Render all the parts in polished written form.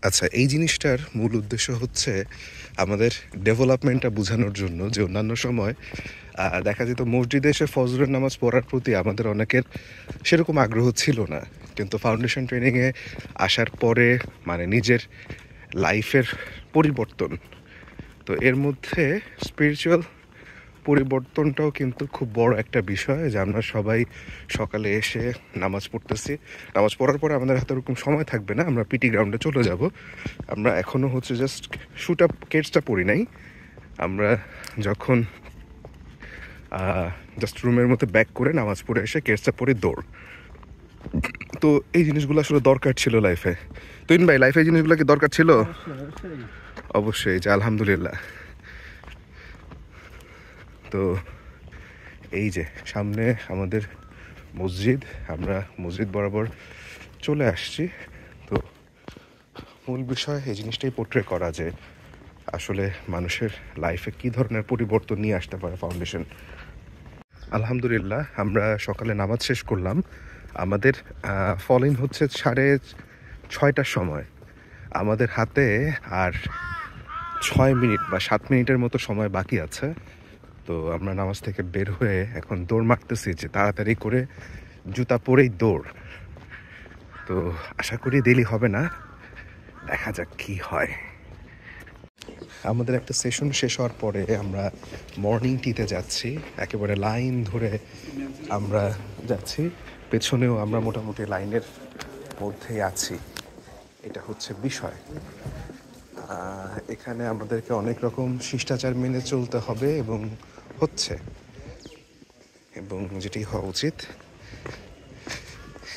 আচ্ছা, এই জিনিসটার মূল উদ্দেশ্য হচ্ছে আমাদের ডেভেলপমেন্টটা বোঝানোর জন্য যে অন্যান্য সময় দেখা যেত মসজিদে এসে ফজরের নামাজ পড়ার প্রতি আমাদের অনেকের সেরকম আগ্রহ ছিল না, কিন্তু ফাউন্ডেশন ট্রেনিংয়ে আসার পরে মানে নিজের লাইফের পরিবর্তন, তো এর মধ্যে স্পিরিচুয়াল পরিবর্তনটাও কিন্তু খুব বড় একটা বিষয়। যে আমরা সবাই সকালে এসে নামাজ পড়তেছি, নামাজ পড়ার পরে আমাদের হাতে ওরকম সময় থাকবে না, আমরা পিটি গ্রাউন্ডে চলে যাব। আমরা এখনও হচ্ছে জাস্ট শুট আপ কেটসটা পড়ি নাই। আমরা যখন জাস্ট রুমের মধ্যে ব্যাক করে নামাজ পড়ে এসে কেটসটা পড়ে দৌড়। তো এই জিনিসগুলো আসলে দরকার ছিল লাইফে। তুইন ভাই, লাইফে এই জিনিসগুলো কি দরকার ছিল? অবশ্যই, যে আলহামদুলিল্লাহ। তো এই যে সামনে আমাদের মসজিদ, আমরা মসজিদ বরাবর চলে আসছি। তো মূল বিষয় এই জিনিসটাই পোর্ট্রে করা, যে আসলে মানুষের লাইফে কী ধরনের পরিবর্তন নিয়ে আসতে পারে ফাউন্ডেশন। আলহামদুলিল্লাহ, আমরা সকালে নামাজ শেষ করলাম। আমাদের ফলিং হচ্ছে 6:30টার সময়। আমাদের হাতে আর 6 মিনিট বা 7 মিনিটের মতো সময় বাকি আছে। তো আমরা নামাজ থেকে বের হয়ে এখন দৌড় মারতেছি, যে তাড়াতাড়ি করে জুতা পরেই দৌড়। তো আশা করি দেরি হবে না, দেখা যাক কি হয়। আমাদের একটা সেশন শেষ হওয়ার পরে আমরা মর্নিং টিতে যাচ্ছি, একেবারে লাইন ধরে আমরা যাচ্ছি। পেছনেও আমরা মোটামুটি লাইনের মধ্যেই আছি, এটা হচ্ছে বিষয়। এখানে আমাদেরকে অনেক রকম শিষ্টাচার মেনে চলতে হবে এবং হচ্ছে, এবং যেটি হওয়া উচিত।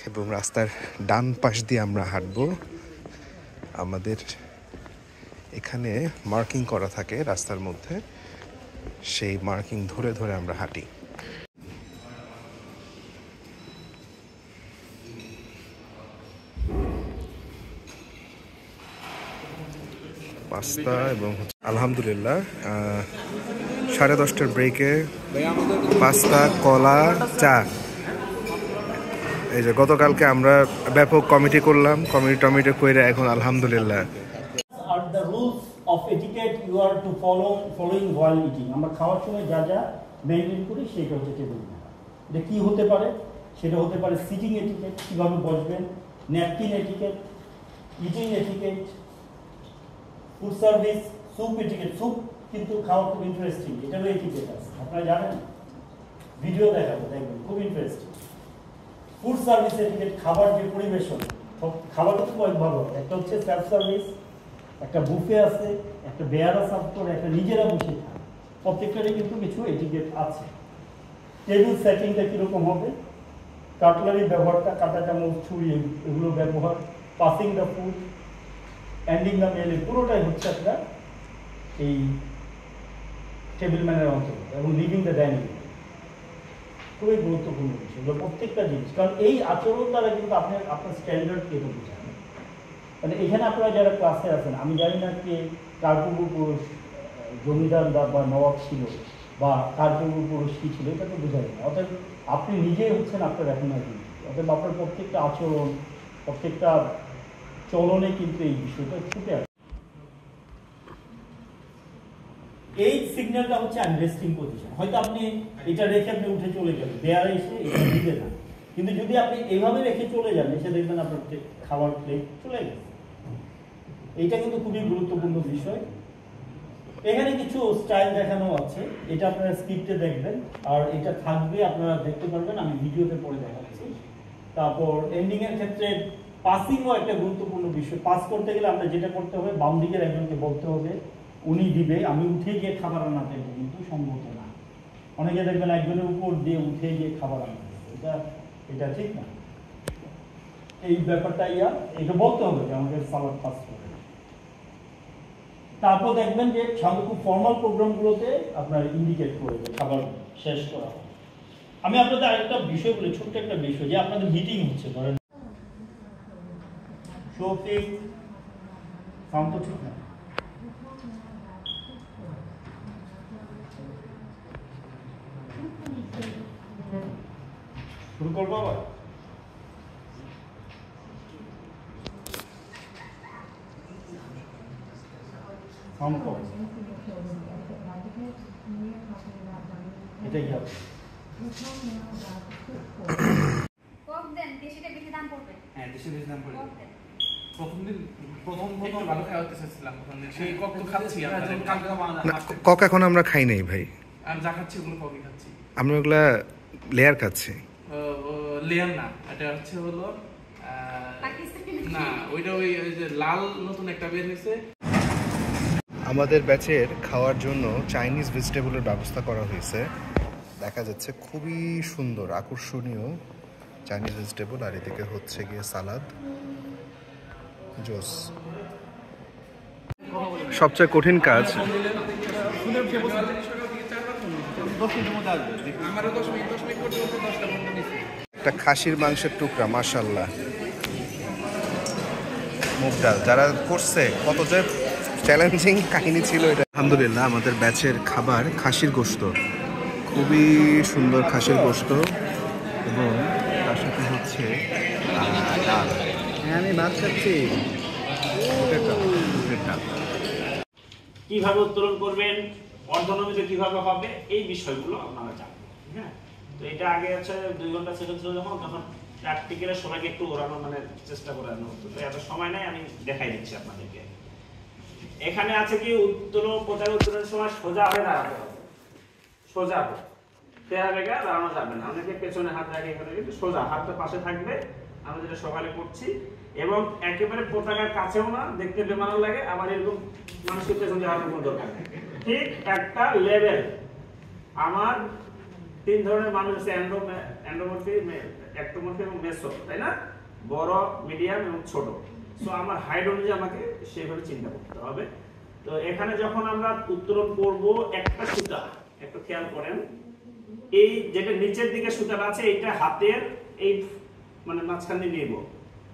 এবং রাস্তার ডান পাশ দিয়ে আমরা হাঁটবো। আমাদের এখানে মার্কিং করা থাকে রাস্তার মধ্যে, সেই মার্কিং ধরে ধরে আমরা হাঁটি। পাস্তা এবং আলহামদুলিল্লাহ 10:30টার ব্রেকে পাস্তা, কলা, চা। এই যে গতকালকে আমরা ব্যাপক কমিটি করলাম, কমিটি করে এখন আলহামদুলিল্লাহ। Are the rules of etiquette you are to following while eating? আমরা খাওয়ার সময় যা যা মেনটেন করি সেটা হচ্ছে টেবিল ম্যানার। এটা কি হতে পারে? সেটা হতে পারে সিটিং এটিকেট, কিভাবে বসবেন, napkin etiquette, eating etiquette, food service, soup etiquette. Soup কিন্তু খাওয়া খুব ইন্টারেস্টিং, এটারও এটিকেট আছে, আপনারা জানেন? ভিডিও দেখাবো, দেখবেন, খুব ইন্টারেস্টিং। ফুড সার্ভিস এটিকেট, খাবার যে পরিবেশন, খাবার তো কয়েকভাবে হয়। একটা হচ্ছে সেলফ সার্ভিস, একটা বুফে আছে, একটা বেয়ারা সার্ভ করে, একটা নিজেরা বসে খায়। প্রত্যেকটারই কিন্তু কিছু এটিকেট আছে। টেবিল সেটিংটা কীরকম হবে, কাটলারি ব্যবহারটা, কাঁটা চামচ, ছুরি, এগুলো ব্যবহার, passing the food, ending the meal, পুরোটাই হচ্ছে একটা এই টেবিল ম্যানের অন্তর্গত। এবং লিভিং দ্য ডাইনিং খুবই গুরুত্বপূর্ণ বিষয়, এগুলো প্রত্যেকটা জিনিস। কারণ এই আচরণ দ্বারা কিন্তু আপনার স্ট্যান্ডার্ড কে বোঝায়। মানে এখানে আপনারা যারা ক্লাসে আছেন, আমি জানি না কে কার পূর্বপুরুষ জমিদার বা নবাব ছিল, বা কার পূর্বপুরুষ কী ছিল, এটা তো বোঝা যায় না। অতএব আপনি নিজেই হচ্ছেন আপনার এখন আর কি। অতএব আপনার প্রত্যেকটা আচরণ, প্রত্যেকটা চলনে কিন্তু এই বিষয়টা ফুটে আসে। এই সিগন্যালটা হচ্ছে আনরেস্টিং পজিশন। হয়তো আপনি এটা রেখে আপনি উঠে চলে গেলেন, বেয়ারে এসে এটা দিবে না, কিন্তু যদি আপনি এইভাবে রেখে চলে যান, এসে দেখবেন আপনার খাবার প্লেট চলে গেছে। এইটা কিন্তু খুবই গুরুত্বপূর্ণ বিষয়। এখানে কিছু স্টাইল দেখানো আছে, এটা আপনারা স্ক্রিপ্টে দেখবেন, আর এটা থাকবে, আপনারা দেখতে পারবেন, আমি ভিডিওতে পরে দেখাচ্ছি। তারপর এন্ডিং এর ক্ষেত্রে পাসিংও একটা গুরুত্বপূর্ণ বিষয়। পাস করতে গেলে আমরা যেটা করতে হবে, বাম দিকের একজনকে বলতে হবে, উনি দিবে, আমি উঠে গিয়ে খাবার আনাতে, কিন্তু সম্ভব না। অনেকে দেখবেন একজনের উপর দিয়ে উঠে গিয়ে খাবার আনাতে, এটা ঠিক না। এই ব্যাপারটা এটা বলতে হবে যে আমাদের সালাদ পাস করে। তারপর দেখবেন যে খুব ফর্মাল প্রোগ্রামগুলোতে আপনার ইন্ডিকেট করে যে খাবার শেষ করা। আমি আপনাদের আরেকটা বিষয় বলি, ছোট্ট একটা বিষয়, যে আপনাদের মিটিং হচ্ছে, ধরেন শফিক সাউন্ড তো ঠিক না, শুরু করবো আবার। হংকং, এটাই হবে। কক দেন, দেশিটা বেশি দাম পড়বে। হ্যাঁ, দেশে বেশি দাম পড়বে। কক দেন। প্রথম ভালো খাওয়াতে চাচ্ছিলাম, সেই কক তো খাচ্ছি না, কক এখন আমরা খাই নাই ভাই, আমি যা খাচ্ছি ওগুলো ককই খাচ্ছি। আমরা ওগুলা লেয়ার খাচ্ছি। লেয়ার না, এটা হচ্ছে হলো না, ওইটা ওই যে লাল নতুন একটা বের হয়েছে। আমাদের ব্যাচের খাওয়ার জন্য চাইনিজ ভেজিটেবলের ব্যবস্থা করা হয়েছে, দেখা যাচ্ছে খুবই সুন্দর আকর্ষণীয় চাইনিজ ভেজিটেবল, আর এদিকে হচ্ছে গিয়ে সালাদ, জোস। সবচেয়ে কঠিন কাজ একটা খাসির মাংসের টুকরা, মাশাআল্লাহ, মুগ ডাল। যারা করছে কত যে চ্যালেঞ্জিং কাহিনী ছিল এটা। আলহামদুলিল্লাহ আমাদের ব্যাচের খাবার খাসির গোশত, খুবই সুন্দর খাসির গোশত, এবং তার সাথে হচ্ছে ডাল। হ্যাঁ, আমি ভাত খাচ্ছি। কিভাবে উত্তোলন করবেন, অর্ধনমিত কিভাবে হবে, এই বিষয়গুলো আপনারা জানবেন। হ্যাঁ, তো এটা আগে আছে 2 ঘন্টা সেকেন্ড ছিল, তখন প্র্যাকটিক্যালে সবাইকে একটু ওড়ানো মানে চেষ্টা করানো হতো। তো এত সময় নাই, আমি দেখাই দিচ্ছি আপনাদেরকে। এখানে আছে কি উত্তোলন, প্রচার উত্তোলনের সময় সোজা হয়ে দাঁড়াতে হবে, সোজা হয়ে তেরা বেগা দাঁড়ানো যাবে না। অনেকে পেছনে হাত রাখে, এখানে কিন্তু সোজা হাতটা পাশে থাকবে, আমরা যেটা সকালে করছি। এবং একেবারে পতাকার কাছেও না, দেখতে বেমানান লাগে, আবার এরকম মানুষের পেছনে যাওয়ার কোনো দরকার নেই। ঠিক একটা লেভেল। আমার 3 ধরনের মানুষ আছে, এন্ডোমরফি, একটোমরফি এবং মেসো, তাই না? বড়, মিডিয়াম এবং ছোট। সো আমার হাইট অনুযায়ী আমাকে সেভাবে চিন্তা করতে হবে। তো এখানে যখন আমরা উত্তোলন করব, একটা সুতা একটু খেয়াল করেন, এই যেটা নিচের দিকে সুতাটা আছে, এটা হাতের এই মানে মাঝখান দিয়ে নেব,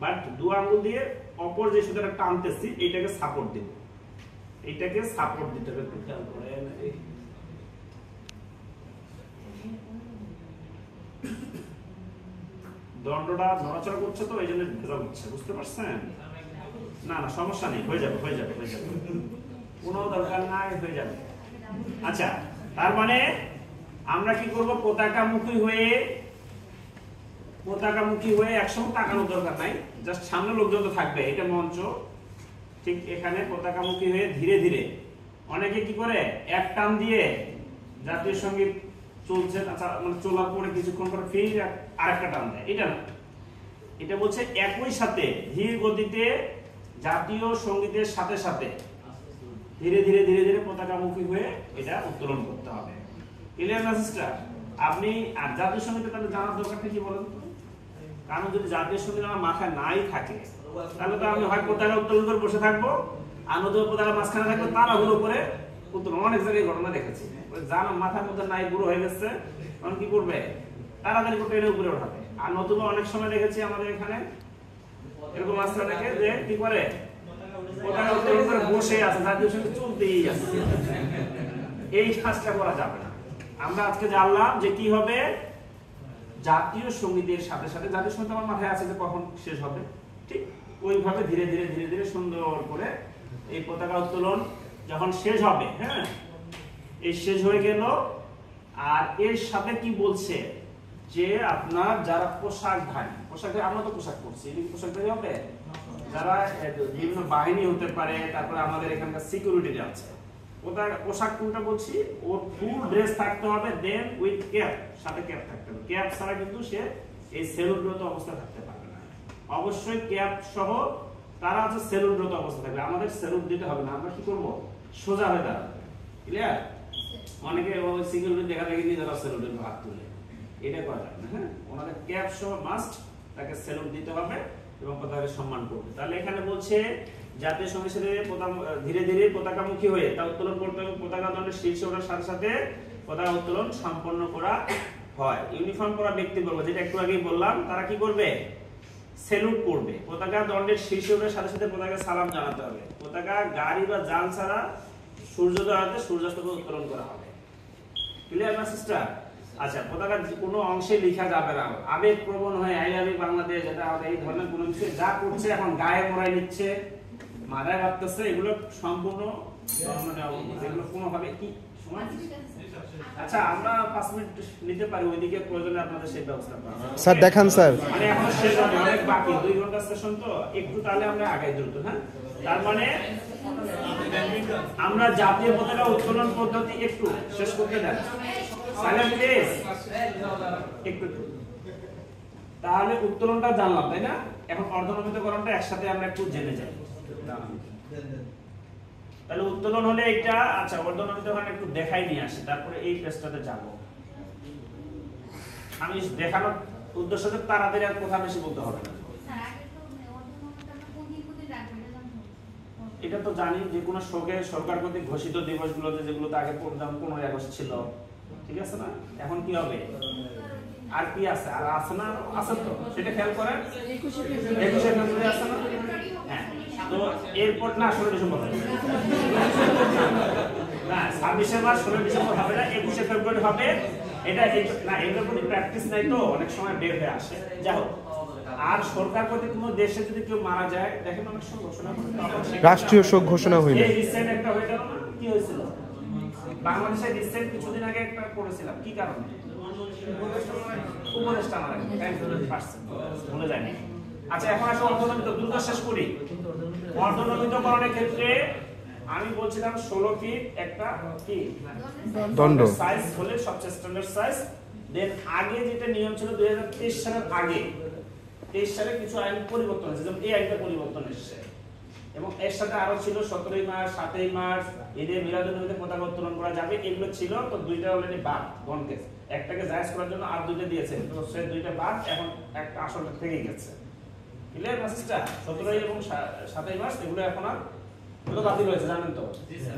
বাট 2 আঙ্গুল দিয়ে অপর যে সুতাটা টানতেছি এইটাকে সাপোর্ট দেব, এইটাকে সাপোর্ট দিতে হবে। একটু খেয়াল করেন, দণ্ডটা নড়াচড়া করছে, তো এই জন্য ভেজা হচ্ছে, বুঝতে পারছেন? না না, সমস্যা নেই, হয়ে যাবে, হয়ে যাবে, হয়ে যাবে, কোনো দরকার নাই, হয়ে যাবে। আচ্ছা, তার মানে আমরা কি করব, পতাকামুখী হয়ে একসময় তাকানোর দরকার নাই, জাস্ট সামনে লোকজন তো থাকবে, এটা মঞ্চ। ঠিক এখানে পতাকামুখী হয়ে ধীরে ধীরে, অনেকে কি করে এক টান দিয়ে জাতীয় সঙ্গীত চলছে, আচ্ছা মানে চলার পরে কিছুক্ষণ পরে ফির আরেকটা টান দেয়, এটা না। এটা বলছে একই সাথে ধীর গতিতে জাতীয় সঙ্গীতের সাথে সাথে ধীরে ধীরে ধীরে ধীরে পতাকামুখী হয়ে এটা উত্তোলন করতে হবে। ক্লিয়ার মেসেজটা? আপনি আর জাতীয় সঙ্গীতে তাহলে জানার দরকারটা কি বলেন? কারণ যদি জাতীয় সঙ্গীত আমার মাথায় নাই থাকে, তাহলে তো আমি হয় পতাকা উত্তোলন করে বসে থাকবো, আর নতুন পতাকা মাঝখানে থাকবে, তাড়াহুড়ো করে উত্তোলন। অনেক জায়গায় ঘটনা দেখেছি, জানা মাথার মধ্যে নাই, বুড়ো হয়ে গেছে, তখন কি করবে, তাড়াতাড়ি করে এটা উপরে ওঠাবে। আর নতুবা অনেক সময় দেখেছি আমাদের এখানে এরকম মাস্টার দেখে যে কি করে পতাকা উত্তোলন করে বসে আছে, জাতীয় সঙ্গীত চলতেই আছে। এই কাজটা করা যাবে না। আমরা আজকে জানলাম যে কি হবে, জাতীয় সঙ্গীতের সাথে সাথে, জাতীয় সঙ্গীত আমার মাথায় আছে যে কখন শেষ হবে, ঠিক ওইভাবে ধীরে ধীরে ধীরে ধীরে সুন্দর করে এই পতাকা উত্তোলন যখন শেষ হবে, হ্যাঁ, এই শেষ হয়ে গেল। আর এর সাথে কি বলছে যে আপনার যারা পোশাকধারী, আমরা তো পোশাক পরছি, পোশাকধারী হবে যারা বিভিন্ন বাহিনী হতে পারে, তারপরে আমাদের এখানকার সিকিউরিটি আছে, পোশাক কোনটা বলছি, ওর ফুল ড্রেস থাকতে হবে, দেন উইথ ক্যাপ, সাথে ক্যাপ থাকতে হবে। ক্যাপ ছাড়া কিন্তু সে এই সেলুটরত অবস্থায় থাকতে পারবে না। অবশ্যই ক্যাপ সহ তারা আছে সেলুটরত অবস্থা থাকবে, আমাদের সেলুট দিতে হবে না, আমরা কি করব, সোজা হয়ে দাঁড়াবো। ক্লিয়ার? অনেকে ওই সিকিউরিটি দেখা দেখি নিজেরা সেলুটের হাত তুলে, এটা করা যাবে না। হ্যাঁ, ওনাদের ক্যাপ সহ মাস্ট তাকে সেলুট দিতে হবে এবং পতাকাকে সম্মান করবে। তাহলে এখানে বলছে জাতীয় সঙ্গীতের সাথে ধীরে ধীরে পতাকামুখী হয়ে তা উত্তোলন করতে হবে, পতাকা দণ্ডের শীর্ষে ওঠার সাথে সাথে পতাকা উত্তোলন সম্পন্ন করা হয়। ইউনিফর্ম পরা ব্যক্তিবর্গ, যেটা একটু আগেই বললাম, তারা কি করবে, সেলুট করবে। পতাকা দণ্ডের শীর্ষে ওঠার সাথে সাথে পতাকা সালাম জানাতে হবে। পতাকা গাড়ি বা যান ছাড়া সূর্যোদয় হতে সূর্যাস্ত উত্তোলন করা হবে। ক্লিয়ার না সিস্টার? আচ্ছা, পতাকা কোনো অংশে লেখা যাবে না, আবেগ প্রবণ হয়ে আই লাভ ইউ বাংলাদেশ, এটা এই ধরনের কোনো কিছু যা করছে এখন গায়ে মরাই নিচ্ছে, মাথায় ভাবতেছে, এগুলো সম্পূর্ণ যেগুলো কোনোভাবে কি সময়। আচ্ছা আমরা 5 মিনিট নিতে পারি, ওইদিকে প্রয়োজনে আপনাদের সেই ব্যবস্থা করব স্যার। দেখান স্যার, মানে এখন শেষ হবে, অনেক বাকি, 2 ঘন্টা সেশন তো, একটু তাহলে আমরা আগাই দ্রুত। হ্যাঁ, তার মানে আমরা জাতীয় পতাকা উত্তোলন পদ্ধতি একটু শেষ করতে দেন। সাইলেন্ট প্লিজ, একটু। তাহলে উত্তোলনটা জানলাম, তাই না? এখন অর্ধনমিতকরণটা একসাথে আমরা একটু জেনে যাই। তাহলে উত্তোলন হলে এটা, আচ্ছা অর্ধনমিতকরণ একটু দেখাই নিয়ে আসি, তারপরে এই পেজটাতে যাব। আমি দেখানোর উদ্দেশ্যে তাড়াতাড়ি আর কথা বেশি বলতে হবে না। এটা তো জানি যে কোনো সরকার কর্তৃক ঘোষিত দিবসগুলোতে, যেগুলোতে আগে 15ই আগস্ট ছিল, ঠিক আছে না? এখন কি হবে? আর কি আছে? আর আছে না? আছে তো, সেটা খেয়াল করেন। 21শে ফেব্রুয়ারি আছে না? হ্যাঁ, তো এরপর না 16 ডিসেম্বর না, 26শে মার্চ 16 ডিসেম্বর হবে না, 21শে ফেব্রুয়ারি হবে। এটা না, এটার প্রতি প্র্যাকটিস নাই তো, অনেক সময় বের হয়ে আসে। যাই হোক, আর সরকার কর্তৃক কোনো দেশে যদি কেউ মারা যায়, দেখেন অনেক সময় ঘোষণা করে রাষ্ট্রীয় শোক ঘোষণা হইল। এই রিসেন্ট একটা হয়ে গেল না, কি হয়েছিল বাংলাদেশে রিসেন্ট কিছুদিন আগে একটা করেছিলাম, কি কারণে? উপদেষ্টা মারা গেল, ভুলে যায়নি। আচ্ছা এখন আসলে অর্ধনমিত, দ্রুত শেষ করি। অর্ধনমিতকরণের ক্ষেত্রে আমি বলছিলাম 16 ফিট একটা কি দণ্ড সাইজ হলে সবচেয়ে স্ট্যান্ডার্ড সাইজ। দেন আগে যেটা নিয়ম ছিল 2023 সালের আগে, 23 সালে কিছু আইন পরিবর্তন হয়েছে, যেমন এই আইনটা পরিবর্তন এসেছে, এবং এর সাথে আরো ছিল 17ই মার্চ, 7ই মার্চ ঈদে মিলাদুন্নবীতে পতাকা উত্তোলন করা যাবে, এগুলো ছিল। তো দুইটা অলরেডি বাদ, গণকেস একটাকে জায়েজ করার জন্য আর দুইটা দিয়েছে, তো সেই দুইটা বাদ, এখন একটা আসলটা থেকেই গেছে। ক্লিয়ার মেসেজটা? 17ই এবং 7ই মার্চ এগুলো এখন আর এগুলো বাতিল হয়েছে, জানেন তো?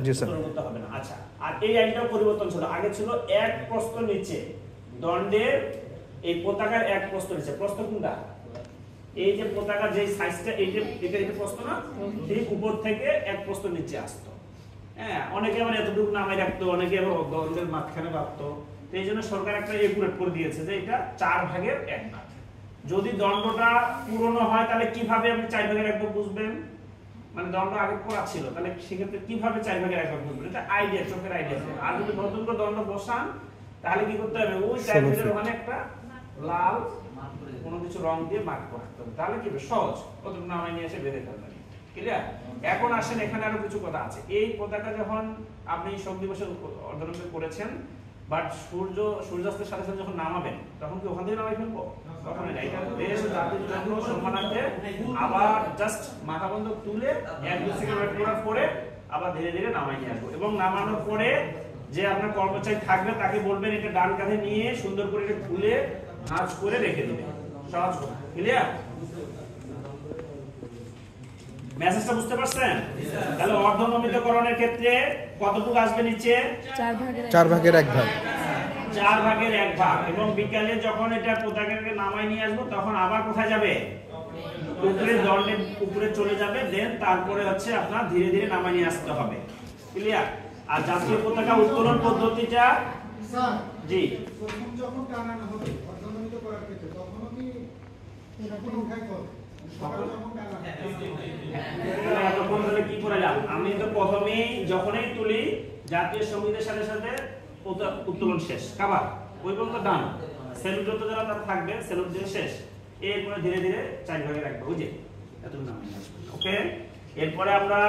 জি স্যার। করতে হবে না। আচ্ছা, আর এই আইনটাও পরিবর্তন ছিল, আগে ছিল 1 প্রস্থ নিচে দণ্ডের, এই পতাকার 1 প্রস্থ নিচে। প্রস্থ কোনটা? এই যে পতাকা যে সাইজটা, এই যে এটা প্রস্থ না, ঠিক উপর থেকে 1 প্রস্থ নিচে আসতো। হ্যাঁ, অনেকে আবার এতটুকু নামাই রাখতো, অনেকে আবার দণ্ডের মাঝখানে রাখতো। তো এই জন্য সরকার একটা একুরেট করে দিয়েছে যে এটা 4 ভাগের 1 ভাগ। যদি দণ্ডটা পুরনো হয় তাহলে কিভাবে আপনি 4 ভাগের 1 ভাগ বুঝবেন? মানে দণ্ড আগে করা ছিল, তাহলে সেক্ষেত্রে কিভাবে 4 ভাগের 1 ভাগ বুঝবেন? এটা আইডিয়া, চোখের আইডিয়া। আর যদি নতুন করে দণ্ড বসান তাহলে কি করতে হবে? ওই 4 ভাগের ওখানে একটা লাল কোনো কিছু রং দিয়ে মার্ক করতে হবে, তাহলে কি হবে? সহজ, কতটুকু নামাই নিয়ে এসে বেঁধে ফেলবেন। ক্লিয়ার? এখন আসেন, এখানে আরো কিছু কথা আছে। এই পতাকা যখন আপনি শোক দিবসে অর্ধনমিত করেছেন, বাট সূর্যাস্তের সাথে সাথে যখন নামাবেন, তখন কি ওখান থেকে নামাই ফেলবো? তখন এটা দেশ জাতির জন্য সম্মানার্থে আবার জাস্ট মাথা বন্ধ তুলে 1-2 সেকেন্ড ওয়েট করার পরে আবার ধীরে ধীরে নামাই নিয়ে আসবো। এবং নামানোর পরে যে আপনার কর্মচারী থাকবে তাকে বলবেন এটা ডান কাঁধে নিয়ে সুন্দর করে এটা খুলে ভাঁজ করে রেখে দিবেন। সহজ কথা। ক্লিয়ার? মেসেজটা বুঝতে পারছেন? তাহলে অর্ধনমিতকরণের ক্ষেত্রে কতটুকু আসবে নিচে? 4 ভাগের 1 ভাগ। 4 ভাগের 1 ভাগ। এবং বিকালে যখন এটা পতাকাকে নামাই নিয়ে আসবো, তখন আবার কোথায় যাবে? উপরে, দণ্ডের উপরে চলে যাবে। দেন তারপরে হচ্ছে আপনার ধীরে ধীরে নামাই নিয়ে আসতে হবে। ক্লিয়ার? আর জাতীয় পতাকা উত্তোলন পদ্ধতিটা জি যখন টানানো হবে অর্ধনমিত করার ক্ষেত্রে, তখনও কি কোনো উঠাই করবে? কি করে যাব? আমি তো প্রথমেই যখনই তুলি জাতীয় সঙ্গীতের সাথে সাথে উত্তোলন শেষ, কাবার ওই পর্যন্ত ডান, সেলুট যত যারা তার থাকবে সেলুট দিয়ে শেষ। এরপরে ধীরে ধীরে 4 ভাগে রাখবো, বুঝে এতটুকু নাম। ওকে, এরপরে আমরা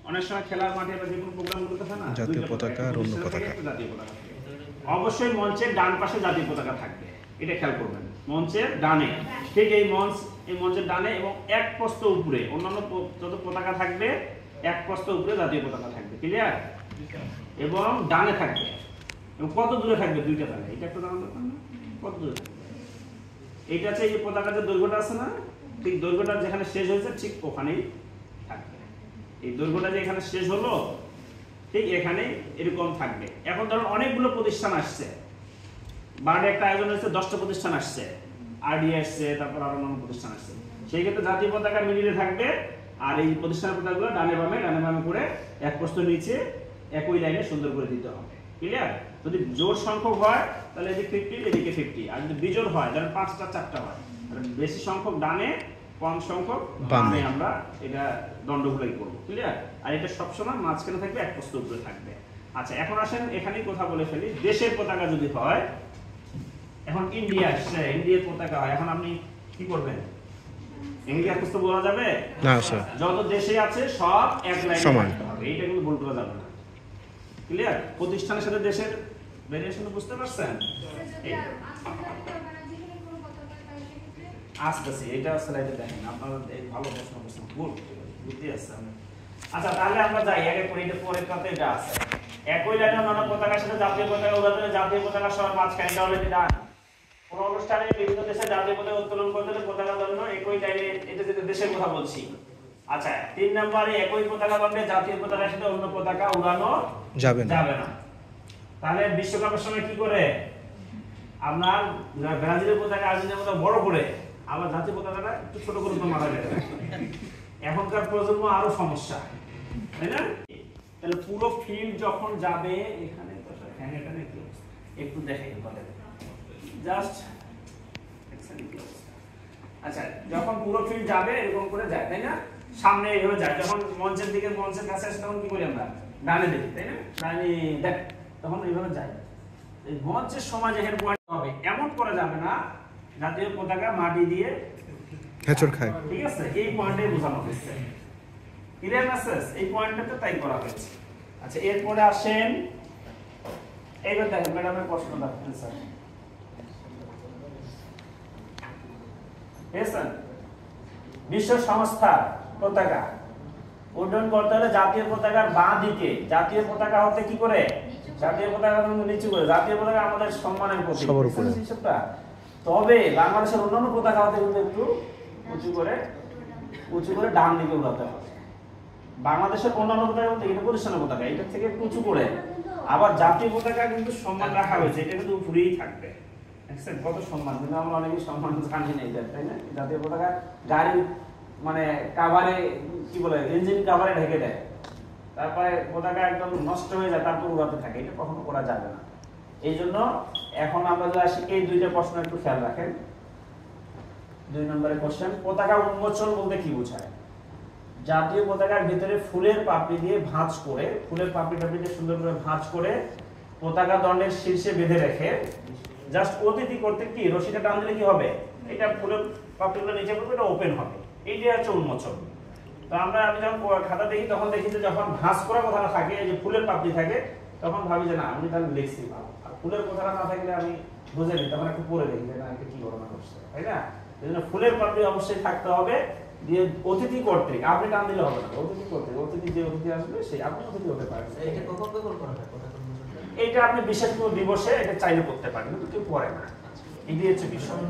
অনেক সময় খেলার মাঠে বা যে কোনো প্রোগ্রামগুলোতে থাকে না, জাতীয় পতাকা আর অন্য পতাকা। জাতীয় পতাকা অবশ্যই মঞ্চের ডান পাশে জাতীয় পতাকা থাকবে, এটা খেয়াল করবেন। মঞ্চের ডানে, ঠিক এই মঞ্চের ডানে এবং 1 প্রস্থ উপরে অন্যান্য যত পতাকা থাকবে 1 প্রস্থ উপরে জাতীয় পতাকা থাকবে। ক্লিয়ার? এবং ডানে থাকবে। এবং কত দূরে থাকবে? 2টা ডানে। এটা একটু দাঁড়ানো, কত দূরে থাকবে? এইটা হচ্ছে এই পতাকার যে দৈর্ঘ্যটা আছে না, ঠিক দৈর্ঘ্যটা যেখানে শেষ হয়েছে ঠিক ওখানেই থাকবে। এই দৈর্ঘ্যটা যে এখানে শেষ হলো ঠিক এখানে এরকম থাকবে। এখন ধরুন অনেকগুলো প্রতিষ্ঠান আসছে, বার্ডে একটা আয়োজন হচ্ছে, 10টা প্রতিষ্ঠান আসছে, আরডি আসছে, তারপর আরো অন্যান্য প্রতিষ্ঠান আসছে। সেই ক্ষেত্রে জাতীয় পতাকা মিডিলে থাকবে, আর এই প্রতিষ্ঠানের পতাকাগুলো ডানে বামে করে 1 প্রস্থ নিচে একই লাইনে সুন্দর করে দিতে হবে। ক্লিয়ার? যদি জোর সংখ্যক হয় তাহলে এদিকে 50, এদিকে 50। আর যদি বিজোড় হয়, ধরেন 5টা 4টা হয়, বেশি সংখ্যক ডানে কম সংখ্যক বামে বামে আমরা এটা দণ্ডগুলোই করবো, ক্লিয়ার। আর এটা সবসময় মাঝখানে থাকবে, এক প্রস্থ উপরে থাকবে। আচ্ছা, এখন আসেন এখানেই কথা বলে ফেলি। দেশের পতাকা যদি হয়, এখন ইন্ডিয়া আসছে, ইন্ডিয়ার পতাকা হয়, এখন আপনি কি করবেন? ইন্ডিয়ার প্রস্থ বলা যাবে না স্যার, যত দেশে আছে সব এক লাইনে সমান। রাখতে হবে, এইটা কিন্তু ভুল করা যাবে না, ক্লিয়ার। প্রতিষ্ঠানের সাথে দেশের ভেরিয়েশন বুঝতে পারছেন? আসতেছি, এটা স্লাইডে দেখেন, আপনারা এই ভালো প্রশ্ন করছেন, গুড, বুদ্ধি আছে। আচ্ছা, তাহলে আমরা যাই এক এক করে, এটা পরের কাতে এটা আছে। একই লাইনে অন্যান্য পতাকার সাথে জাতীয় পতাকা উড়াতে জাতীয় পতাকা সবার মাঝখানে, এটা অলরেডি ডান। কোন অনুষ্ঠানে বিভিন্ন দেশে জাতীয় পতাকা উত্তোলন করতে হলে পতাকা দণ্ড একই লাইনে, এটা যেটা দেশের কথা বলছি। আচ্ছা, 3 নম্বরে একই পতাকা দণ্ডে জাতীয় পতাকার সাথে অন্য পতাকা উড়ানো যাবে না। তাহলে বিশ্বকাপের সময় কি করে আপনার ব্রাজিলের পতাকা আর্জেন্টিনার পতাকা বড় করে, আবার জাতীয় পতাকাটা একটু ছোট করে তো মাথা বেঁধে রাখে। এখনকার প্রজন্ম আরো সমস্যা, তাই না? তাহলে পুরো ফিল্ড যখন যাবে, এখানে তো হ্যাঁ, এখানে একটু দেখাই কথা, জাস্ট আচ্ছা, যখন পুরো ফিল্ড যাবে এরকম করে যায়, তাই না? সামনে এইভাবে যায়, যখন মঞ্চের দিকে, মঞ্চের কাছে আসে তখন কি করি আমরা? ডানে দেখি, তাই না? ডানে দেখ, তখন এইভাবে যায়। এই মঞ্চের সময় যেখানে পয়েন্ট হবে, এমন করা যাবে না জাতীয় পতাকা মাটি দিয়ে হেঁচড় খায়, ঠিক আছে? এই পয়েন্টে বোঝানো হয়েছে, ক্লিয়ার মেসেজ? এই পয়েন্টটাতে তাই করা হয়েছে। আচ্ছা, এরপরে আসেন, এইবার দেখেন ম্যাডামের প্রশ্ন দেখেন স্যার, বিশ্ব সংস্থা পতাকা উড্ডয়ন করতে হলে জাতীয় পতাকার বাঁ দিকে, জাতীয় পতাকা হতে কি করে? জাতীয় পতাকা কিন্তু নিচু করে, জাতীয় পতাকা আমাদের সম্মানের প্রতীক, সবার উপরে। তবে বাংলাদেশের অন্যান্য পতাকা হতে কিন্তু একটু উঁচু করে ডান দিকে উড়াতে হবে। বাংলাদেশের অন্যান্য পতাকা বলতে এটা প্রতিষ্ঠানের পতাকা, এটা থেকে একটু উঁচু করে। আবার জাতীয় পতাকা কিন্তু সম্মান রাখা হয়েছে, এটা কিন্তু উপরেই থাকবে। কত সম্মান, কিন্তু আমরা অনেকেই সম্মান জানি না এটা, তাই না? জাতীয় পতাকা গাড়ি মানে কাভারে কি বলে, ইঞ্জিন কাভারে ঢেকে দেয়, তারপরে পতাকা একদম নষ্ট হয়ে যায়, তারপর উড়াতে থাকে, এটা কখনো করা যাবে না। এই জন্য এখন আমরা যদি আসি, এই দুইটা প্রশ্ন একটু খেয়াল রাখেন। 2 নম্বরের কোশ্চেন, পতাকা উন্মোচন বলতে কি বোঝায়? জাতীয় পতাকার ভিতরে ফুলের পাপড়ি দিয়ে ভাঁজ করে, ফুলের পাপড়ি দিয়ে সুন্দর করে ভাঁজ করে পতাকা দণ্ডের শীর্ষে বেঁধে রেখে জাস্ট অতিথি করতে কি রশিটা টান দিলে কি হবে? এটা ফুলের পাপড়িগুলো নিচে পড়বে, এটা ওপেন হবে, এইটাই হচ্ছে উন্মোচন। তো আমি যখন খাতা দেখি তখন দেখি যে যখন ভাঁজ করা কথাটা থাকে, এই যে ফুলের পাপড়ি থাকে, তখন ভাবি যে না আমি তাহলে লিখছি ভালো, আর ফুলের কথাটা না থাকলে আমি বুঝে নিই, তখন একটু পড়ে দেখি যে না এটা কি ঘটনা ঘটছে, তাই না? এই জন্য ফুলের পাপড়ি অবশ্যই থাকতে হবে। দিয়ে অতিথি কর্তৃক, আপনি টান দিলে হবে না, অতিথি কর্তৃক, অতিথি যে অতিথি আসবে সেই আপনি অতিথি হতে পারেন। এইটা আপনি বিশেষ কোনো দিবসে এটা চাইলে করতে পারেন, কিন্তু কেউ করে না, এটি হচ্ছে বিষয়।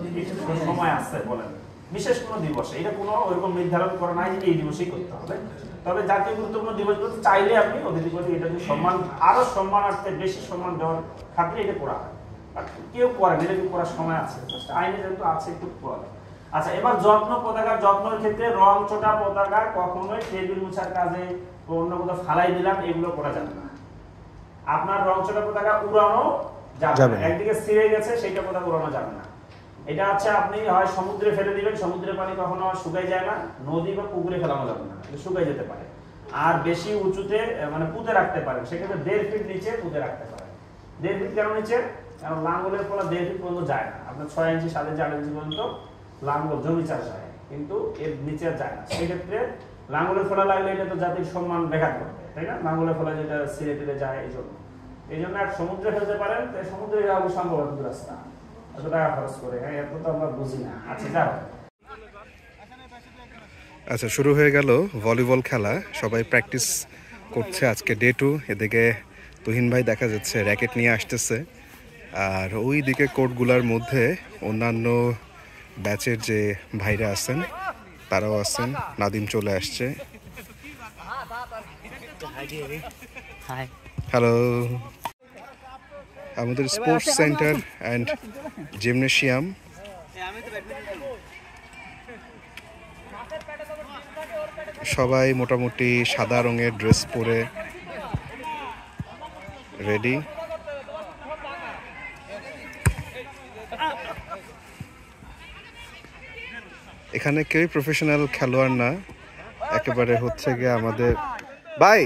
সময় আসছে বলেন বিশেষ কোনো দিবসে, এটা কোনো ওইরকম নির্ধারণ করা নাই যে এই দিবসেই করতে হবে। তবে জাতীয় গুরুত্বপূর্ণ দিবসগুলোতে চাইলে আপনি অতিথি কর্তৃক এটা যদি সম্মান, আরো সম্মানার্থে বেশি সম্মান দেওয়ার খাতিরে এটা করা হয়, কেউ করে না, এটা করার সময় আছে, আইনে যেহেতু আছে একটু করে। আচ্ছা, এবার যত্ন, পতাকার যত্নের ক্ষেত্রে রং চোটা পতাকা কখনোই টেবিল মোছার কাজে অন্য কোথাও ফালাই দিলাম, এগুলো করা যাবে না। আপনার রং চোটা পতাকা উড়ানো যাবে না, একদিকে ছিঁড়ে গেছে সেইটা পতাকা উড়ানো যাবে না। এটা হচ্ছে আপনি হয় সমুদ্রে ফেলে দিবেন, সমুদ্রের পানি কখনো শুকাই যায় না, নদী বা পুকুরে ফেলানো যাবে না, শুকাই যেতে পারে। আর বেশি উঁচুতে মানে পুঁতে রাখতে পারেন, সেক্ষেত্রে 1.5 ফিট নিচে পুঁতে রাখতে পারেন। 1.5 ফিট কেন নিচে? কারণ লাঙ্গলের ফলা 1.5 ফিট পর্যন্ত যায় না, আপনার 6 ইঞ্চি 8.5 ইঞ্চি পর্যন্ত লাঙ্গল জমি চাষ হয়, কিন্তু এর নিচে যায় না। সেক্ষেত্রে লাঙ্গলের ফলা লাগলে এটা তো জাতির সম্মান ব্যাঘাত করবে, তাই না? লাঙ্গলের ফলা যেটা সিরে টিরে যায়, এই জন্য এক সমুদ্রে ফেলতে পারেন, সমুদ্রে যাওয়া সম্ভব রাস্তা, এত টাকা খরচ করে, হ্যাঁ এত তো আমরা বুঝি না। আচ্ছা যাও। আচ্ছা, শুরু হয়ে গেল ভলিবল খেলা, সবাই প্র্যাকটিস করছে আজকে ডে 2। এদিকে তুহিন ভাই দেখা যাচ্ছে র্যাকেট নিয়ে আসতেছে, আর ওই দিকে কোর্টগুলোর মধ্যে অন্যান্য ব্যাচের যে ভাইরা আছেন তারাও আছেন। নাদিম চলে আসছে, হ্যালো। আমাদের স্পোর্টস সেন্টার অ্যান্ড জিমনেশিয়াম, সবাই মোটামুটি সাদা রঙের ড্রেস পরে রেডি। এখানে কেউই প্রফেশনাল খেলোয়াড় না, একেবারে হচ্ছে গিয়ে আমাদের ভাই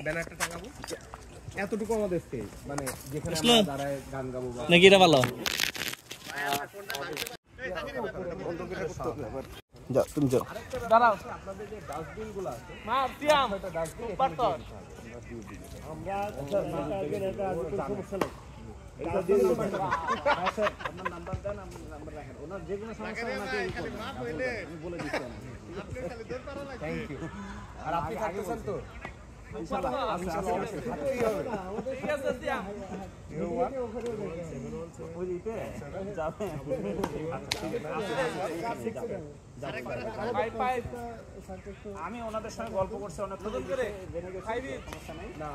ব্যানারটা টাঙাবো এতটুকু আমাদের স্টেজ, মানে যেখানে আমরা দাঁড়ায় গান গাবো নাকি এটা ভালো যাও তুমি যাও। দাঁড়াও আপনাদের যে ডাস্টবিন গুলো আছে মা সিয়াম ডাস্টবিন পারতো আমরা সমস্যা নেই আপনার নাম্বার দেন, আপনার নাম্বার রাখেন, ওনার যে কোনো সমস্যা আমি বলে দিচ্ছি। Thank you. আর আপনি থাকতেছেন তো ইনশাআল্লাহ? ঠিক আছে সিয়াম আমি ওনাদের সঙ্গে গল্প করছি অনেক সমস্যা নেই না,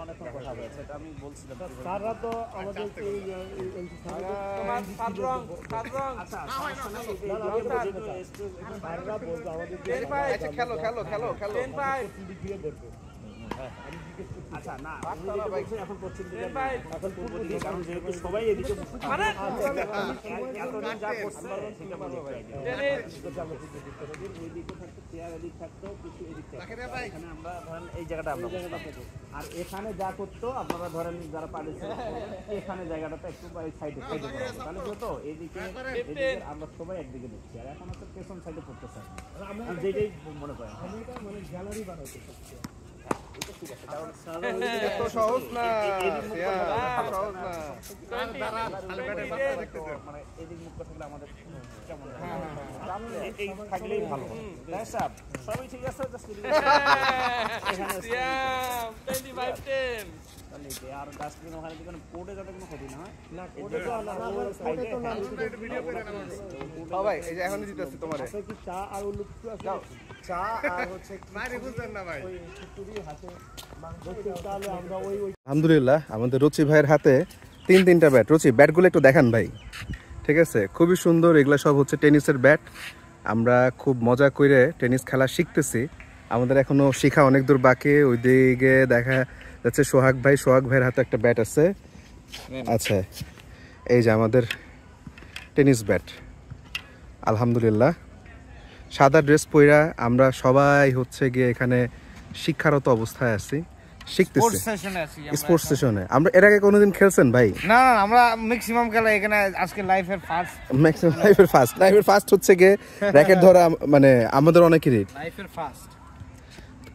অনেকক্ষণ কথা হয়েছে, এটা আমি বলছিলাম। স্যাররা তো আমাদের তোমার সাত রং আচ্ছা সমস্যা নেই, স্যাররা বলতো আমাদের খেলো খেলো খেলো খেলো। আচ্ছা না এখন পশ্চিম দিকে এখন পূর্ব দিকে, কারণ যেহেতু সবাই এদিকে এতদিন যা করছে সেটা বলে ওইদিকে থাকতো চেয়ার, এদিক থাকতো কিছু এদিক থাকতো, এখানে আমরা ধরেন এই জায়গাটা আমরা আর এখানে যা করতো আপনারা ধরেন যারা পার্টিসিপেট এখানে জায়গাটাতে একটু সাইডে সাইডে তাহলে কি হতো এইদিকে আমরা সবাই একদিকে দেখছি, আর এখন হচ্ছে পেছন সাইডে পড়তেছে যেটাই মনে করেন মানে গ্যালারি বানাইতে এত সহজ না, সহজ না। মানে এদিক মুখ থাকলে আমাদের কেমন এই থাকলেই ভালো। সবই ঠিক আছে, আর ডাস্টবিন ওখানে দিকে কোর্টে যাতে কোনো ক্ষতি না হয়। ভাই এই যে এখন দিতেছি তোমার চা আর উল্লু চা আর হচ্ছে বুঝলেন না ভাই। আমরা ওই আলহামদুলিল্লাহ আমাদের রুচি ভাইয়ের হাতে তিনটা ব্যাট। রুচি ব্যাটগুলো একটু দেখান ভাই। ঠিক আছে, খুবই সুন্দর। এগুলো সব হচ্ছে টেনিসের ব্যাট। আমরা খুব মজা করে টেনিস খেলা শিখতেছি। আমাদের এখনো শেখা অনেক দূর বাকি। ওইদিকে দেখা যাচ্ছে সোহাগ ভাইয়ের হাতে একটা ব্যাট আছে। আচ্ছা, এই যে আমাদের টেনিস ব্যাট। আলহামদুলিল্লাহ সাদা ড্রেস পইরা আমরা সবাই হচ্ছে গিয়ে এখানে শিক্ষারত অবস্থায় আছি, শিখতেছি স্পোর্টস সেশনে। আমরা এর আগে কোনোদিন খেলছেন ভাই? না না, আমরা ম্যাক্সিমাম খেলা এখানে আজকে লাইফের ফার্স্ট হচ্ছে গিয়ে র‍্যাকেট ধরা, মানে আমাদের অনেকেরই লাইফের ফার্স্ট।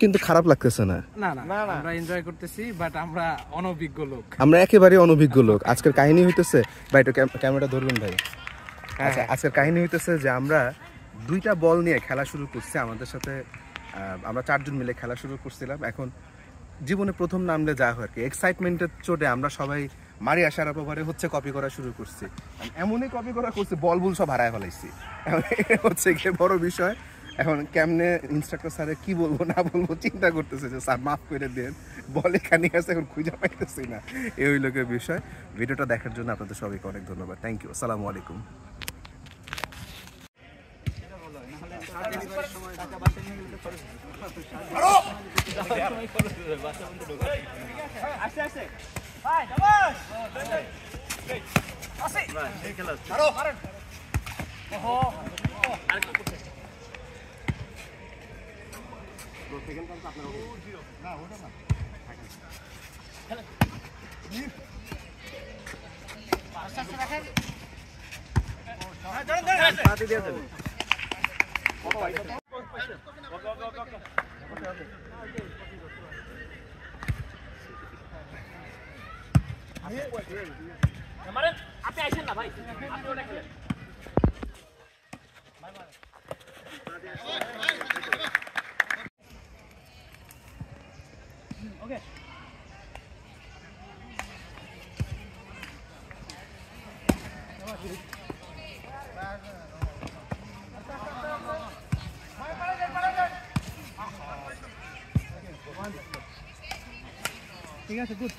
কিন্তু খারাপ লাগতেছে না, না না, আমরা এনজয় করতেছি, বাট আমরা অনভিজ্ঞ লোক, আমরা একেবারে অনভিজ্ঞ লোক। আজকের কাহিনী হইতেছে ভাই, একটু ক্যামেরাটা ধরবেন ভাই। আচ্ছা, আজকের কাহিনী হইতেছে যে আমরা 2টা বল নিয়ে খেলা শুরু করছি। আমাদের সাথে আমরা 4 জন মিলে খেলা শুরু করছিলাম। এখন জীবনে প্রথম নামলে যা হয় আর কি, এক্সাইটমেন্টের চোটে আমরা সবাই মারিয়া শারাপোভারে হচ্ছে কপি করা শুরু করছি। এমনই কপি করা করছি, বল সব হারায় ফেলাইছি। হচ্ছে গিয়ে বড় বিষয়। এখন কেমনে ইনস্ট্রাক্টর স্যারে কি বলবো না বলবো চিন্তা করতেছে যে স্যার মাফ করে দেন, বল এখানে আছে, এখন খুঁজে পাইতেছি না। এই হইল বিষয়। ভিডিওটা দেখার জন্য আপনাদের সবাইকে অনেক ধন্যবাদ। Thank you. আসসালামু আলাইকুম। আপনি আইছেন না ভাই, আপনি ওটা খেলেন। ওকে ঠিক আছে গুড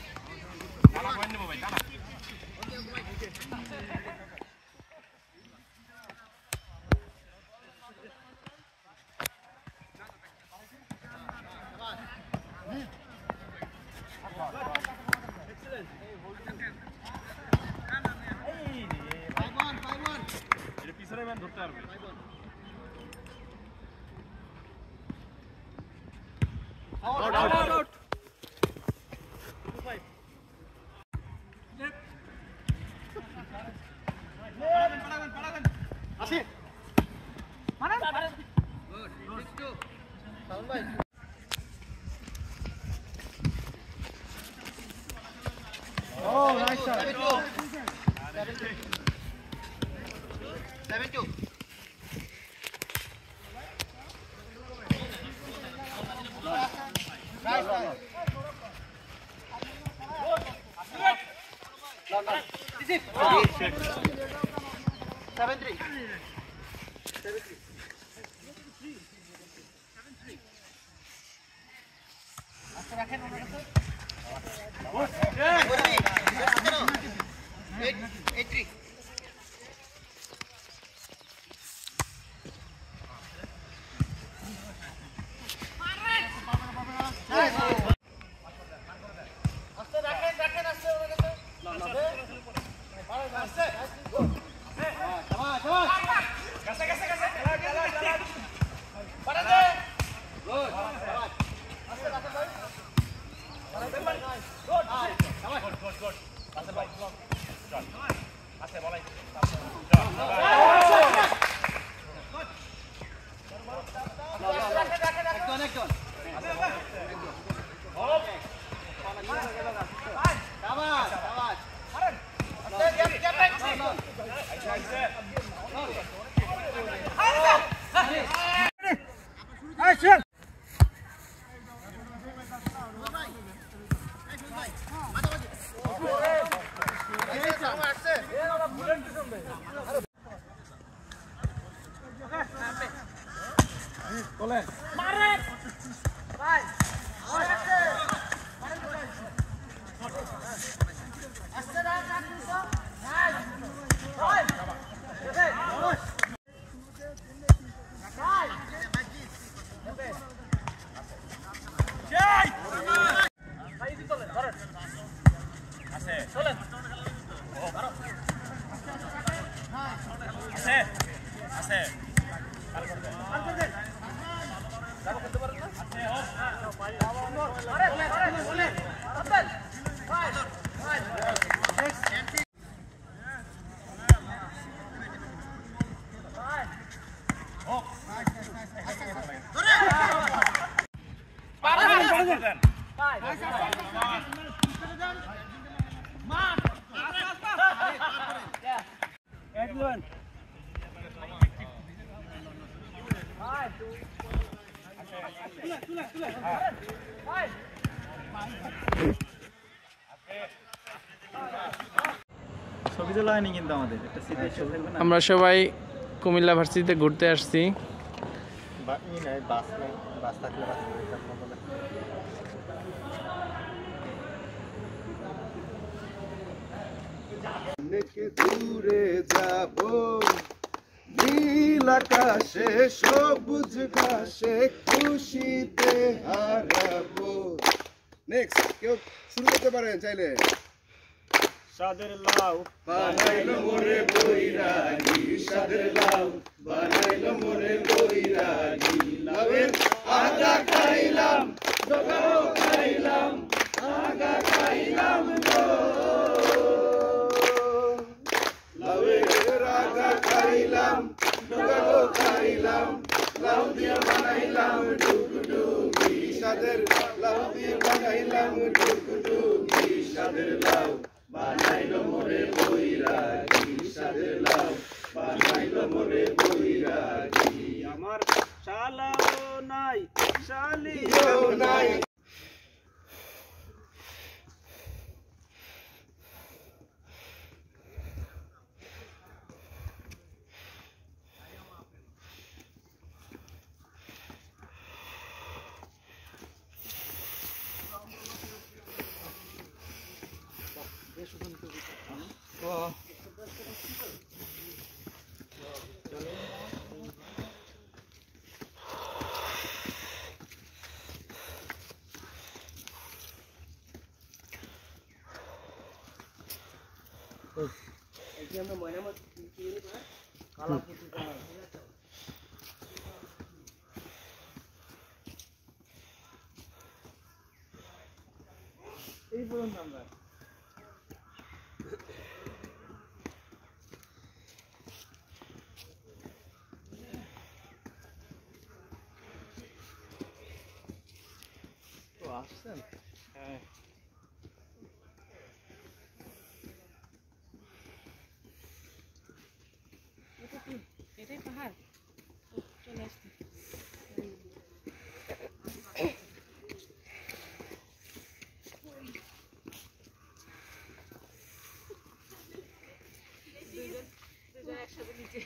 আমরা সবাই কুমিল্লা ভার্সিটিতে ঘুরতে আসছি। দূরে যাব নীল আকাশে সবুজ ঘাসে খুশিতে হারাবো। নেক্সট কেউ শুরু করতে পারেন চাইলে। সাদের লাউ বানাইলো মোরে বৈরাগী, সাদের লাউ বানাইলো মোরে বৈরাগী। লাউয়ের আগা খাইলাম, ডগাও খাইলাম, আগা খাইলাম গো। লাউয়ের আগা খাইলাম, ডগাও খাইলাম, লাউ দিয়ে বানাইলাম ডুগডুগি। সাদের লাউ দিয়ে বানাইলাম ডুগডুগি। সাদের লাউ বানাইলো মোরে বৈরাগী, সাদের লাউ বানাইলো মোরে বৈরাগী। আমার শালাও নাই শালিও নাই। এই পর্যন্ত আমরা তো আসছেন। হ্যাঁ এটাই পাহাড় চলে আসতে দুজন একসাথে নিচে